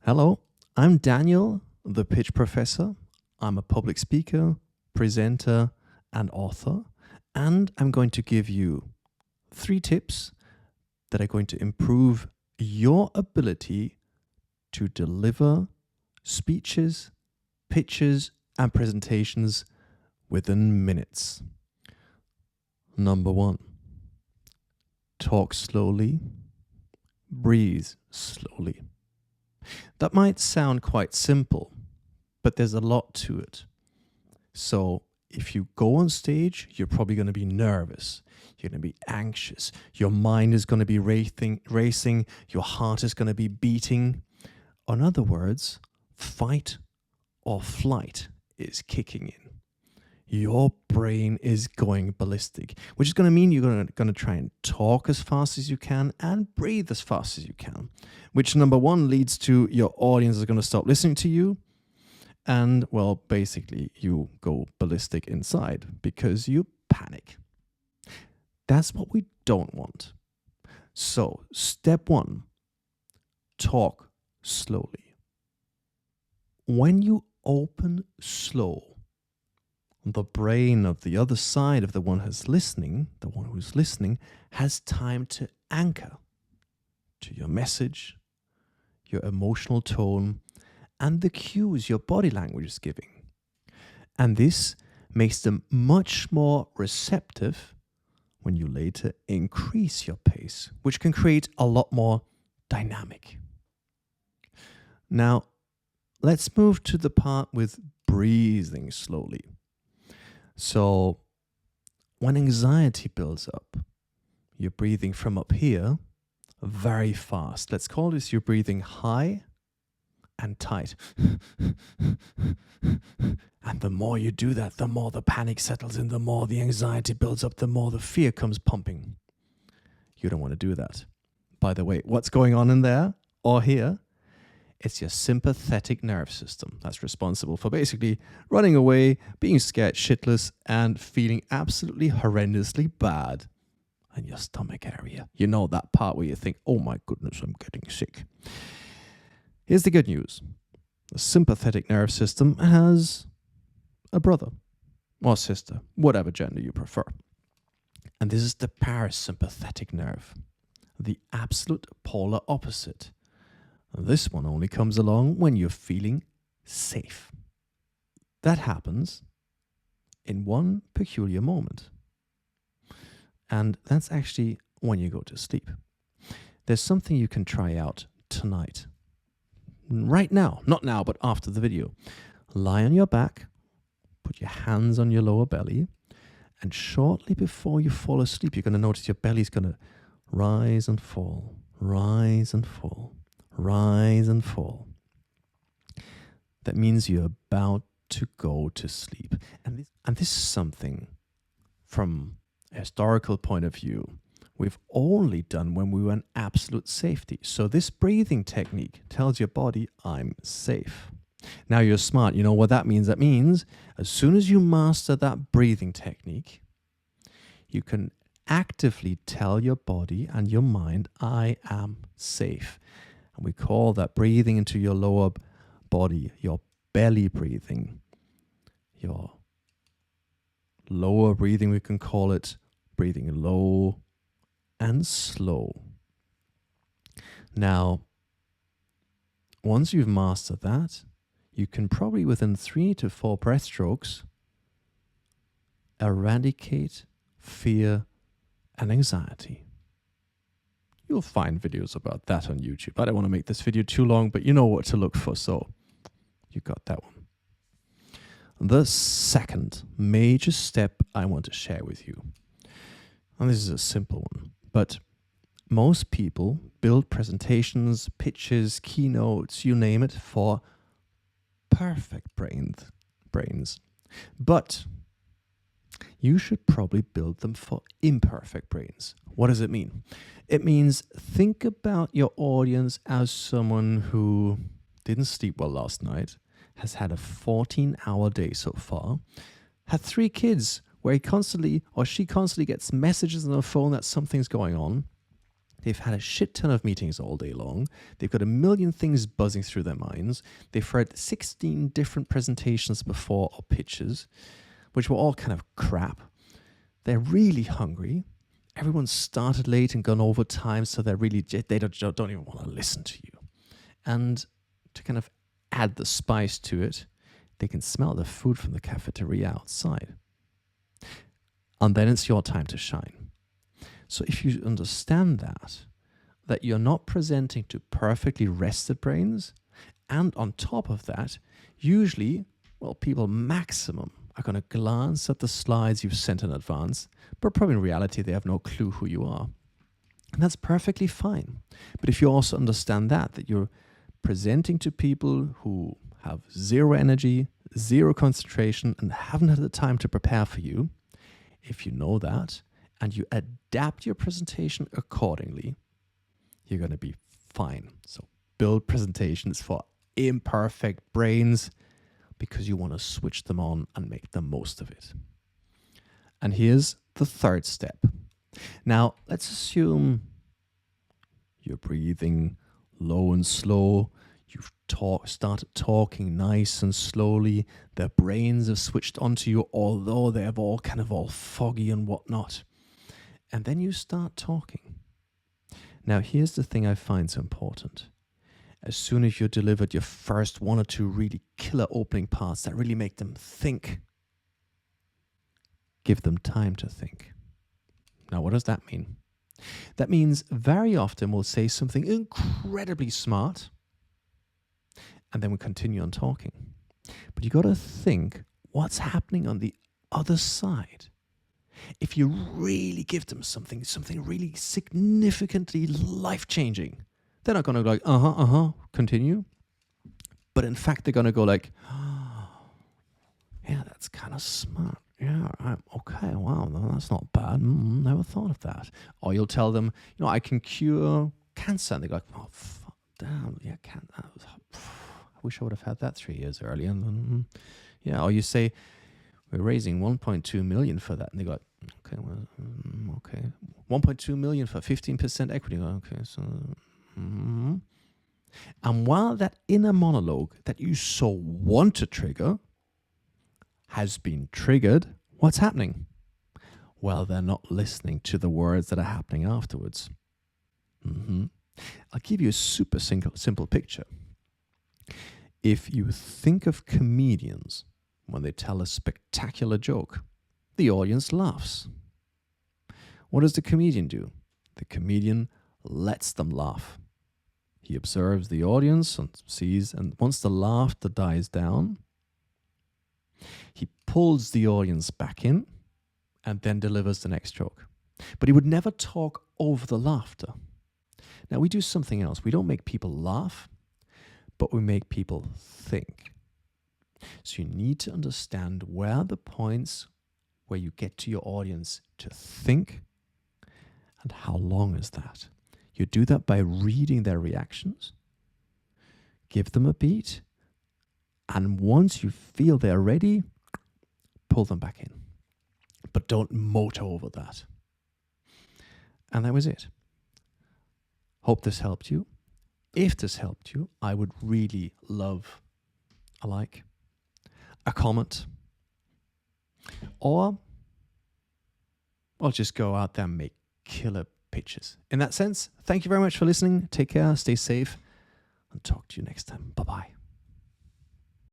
Hello, I'm Daniel, the Pitch Professor. I'm a public speaker, presenter, and author, and I'm going to give you 3 tips that are going to improve your ability to deliver speeches, pitches, and presentations within minutes. Number 1, talk slowly, breathe slowly. That might sound quite simple, but there's a lot to it. So if you go on stage, you're probably going to be nervous. You're going to be anxious. Your mind is going to be racing. Your heart is going to be beating. In other words, fight or flight is kicking in. Your brain is going ballistic, which is going to mean you're going to try and talk as fast as you can and breathe as fast as you can, which number 1 leads to your audience is going to stop listening to you. And, well, basically you go ballistic inside because you panic. That's what we don't want. So step 1, talk slowly. When you open slow, the brain of the other side of the one who's listening, has time to anchor to your message, your emotional tone, and the cues your body language is giving. And this makes them much more receptive when you later increase your pace, which can create a lot more dynamic. Now, let's move to the part with breathing slowly. So when anxiety builds up, you're breathing from up here very fast. Let's call this you're breathing high and tight. And the more you do that, the more the panic settles in, the more the anxiety builds up, the more the fear comes pumping. You don't want to do that. By the way, what's going on in there or here? It's your sympathetic nerve system that's responsible for basically running away, being scared shitless, and feeling absolutely horrendously bad in your stomach area. You know that part where you think, oh my goodness, I'm getting sick. Here's the good news. The sympathetic nerve system has a brother or sister, whatever gender you prefer. And this is the parasympathetic nerve, the absolute polar opposite. This one only comes along when you're feeling safe. That happens in one peculiar moment. And that's actually when you go to sleep. There's something you can try out tonight. Right now, not now, but after the video. Lie on your back, put your hands on your lower belly, and shortly before you fall asleep, you're going to notice your belly's going to rise and fall, rise and fall. Rise and fall. That means you're about to go to sleep. And this is something from a historical point of view we've only done when we were in absolute safety. So this breathing technique tells your body, I'm safe. Now you're smart. You know what that means? That means as soon as you master that breathing technique, you can actively tell your body and your mind, I am safe. And we call that breathing into your lower body, your belly breathing. Your lower breathing, we can call it breathing low and slow. Now, once you've mastered that, you can probably within 3 to 4 breath strokes eradicate fear and anxiety. You'll find videos about that on YouTube. I don't want to make this video too long, but you know what to look for, so you got that one. The second major step I want to share with you, and this is a simple one, but most people build presentations, pitches, keynotes, you name it, for perfect brains. But you should probably build them for imperfect brains. What does it mean? It means think about your audience as someone who didn't sleep well last night, has had a 14-hour day so far, had 3 kids where he constantly or she constantly gets messages on her phone that something's going on, They've had a shit ton of meetings all day long. They've got a million things buzzing through their minds. They've heard 16 different presentations before or pitches, which were all kind of crap. They're really hungry. Everyone's started late and gone over time, so they don't even want to listen to you. And to kind of add the spice to it, they can smell the food from the cafeteria outside. And then it's your time to shine. So if you understand that you're not presenting to perfectly rested brains, and on top of that, usually, people maximum are going to glance at the slides you've sent in advance, but probably in reality, they have no clue who you are. And that's perfectly fine. But if you also understand that you're presenting to people who have zero energy, zero concentration, and haven't had the time to prepare for you, if you know that, and you adapt your presentation accordingly, you're going to be fine. So build presentations for imperfect brains because you want to switch them on and make the most of it. And here's the third step. Now, let's assume you're breathing low and slow. You've started talking nice and slowly. Their brains have switched onto you, although they're all foggy and whatnot. And then you start talking. Now, here's the thing I find so important. As soon as you've delivered your first one or two really killer opening parts that really make them think, give them time to think. Now, what does that mean? That means very often we'll say something incredibly smart, and then we continue on talking. But you got to think what's happening on the other side. If you really give them something really significantly life-changing, they're not going to go like, continue. But in fact, they're going to go like, oh, yeah, that's kind of smart. Yeah, okay, wow, no, that's not bad. Never thought of that. Or you'll tell them, I can cure cancer. And they go like, oh, fuck, damn, yeah, I wish I would have had that 3 years earlier. And yeah, or you say, we're raising 1.2 million for that. And they go, okay, well, okay. 1.2 million for 15% equity. Okay, so... And while that inner monologue that you so want to trigger has been triggered, what's happening? Well, they're not listening to the words that are happening afterwards. I'll give you a super simple picture. If you think of comedians when they tell a spectacular joke, the audience laughs. What does the comedian do? The comedian lets them laugh. He observes the audience and sees, and once the laughter dies down, he pulls the audience back in and then delivers the next joke. But he would never talk over the laughter. Now, we do something else. We don't make people laugh, but we make people think. So you need to understand where are the points where you get to your audience to think, and how long is that? You do that by reading their reactions, give them a beat, and once you feel they're ready, pull them back in. But don't motor over that. And that was it. Hope this helped you. If this helped you, I would really love a like, a comment, or just go out there and make killer pitches. In that sense, thank you very much for listening. Take care, stay safe, and talk to you next time. Bye-bye.